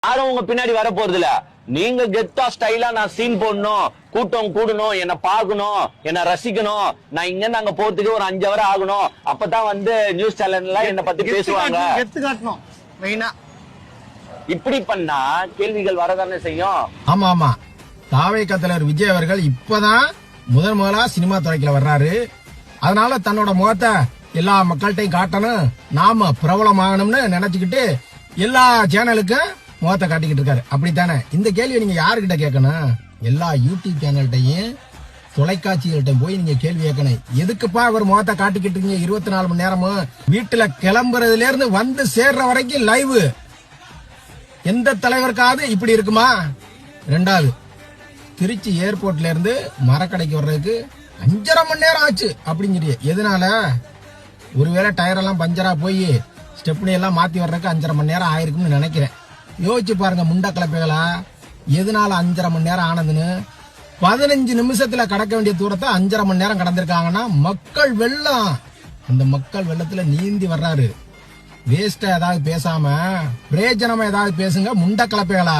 யாரும் உங்க பின்னாடி வர போறது இல்ல. நீங்க கெத்தா ஸ்டைலா நான் சீன் போடணும், கூட்டம் கூடணும், என்ன பாக்கணும், என்ன ரசிக்கணும், நான் இங்க இருந்து அங்க போறதுக்கு ஒரு 5 ஹவர் ஆகணும். அப்பதான் வந்து நியூஸ் சேனல்ல என்ன பத்தி பேசுவாங்க. இப்படி பண்ணா கேள்விகள் வரதானே செய்யும். ஆமா ஆமா, தாவேகா தலைவர் விஜய் அவர்கள் இப்பதான் முதலா சினிமா துறைக்குள்ள வர்றாரு. அதனால தன்னோட முகத்தை எல்லா மக்கள்கிட்டையும் காட்டணும், நாம பிரபலம் ஆகணும்னு நினைச்சுக்கிட்டு எல்லா சேனலுக்கும் முகத்தை காட்டிக்கிட்டு இருக்காரு. அப்படித்தானே? இந்த கேள்வி நீங்க யாருக்கிட்ட கேட்கணும்? எல்லா யூடியூப் சேனல்கிட்டையும் தொலைக்காட்சிகள்கிட்ட போய் நீங்க கேள்வி கேட்கணும். எதுக்குப்பா அவர் முகத்தை காட்டிக்கிட்டு இருக்கீங்க 24 மணி நேரமும்? வீட்டுல கிளம்புறதுல இருந்து வந்து சேர்ற வரைக்கும் லைவ். எந்த தலைவருக்காவது இப்படி இருக்குமா? 2வது, திருச்சி ஏர்போர்ட்ல இருந்து மரக்கடைக்கு வர்றதுக்கு 5.5 மணி நேரம் ஆச்சு அப்படிங்கிறிய. எதனால? ஒருவேளை டயர் எல்லாம் பஞ்சரா போய் ஸ்டெப்னி எல்லாம் மாத்தி வர்றதுக்கு 5.5 மணி நேரம் ஆயிருக்கும்னு நினைக்கிறேன். யோசிச்சு பாருங்க முண்டா கிளப்பைகளா, எதனால 5.5 மணி நேரம் ஆனதுன்னு. 15 நிமிஷத்துல கடக்க வேண்டிய தூரத்தை 5.5 மணி நேரம் கடந்திருக்காங்கன்னா மக்கள் வெள்ளம். அந்த மக்கள் வெள்ளத்துல நீந்தி வர்றாரு. வேஸ்டா ஏதாவது பேசாம பிரயோஜனமா ஏதாவது பேசுங்க முண்டா கிளப்பைகளா.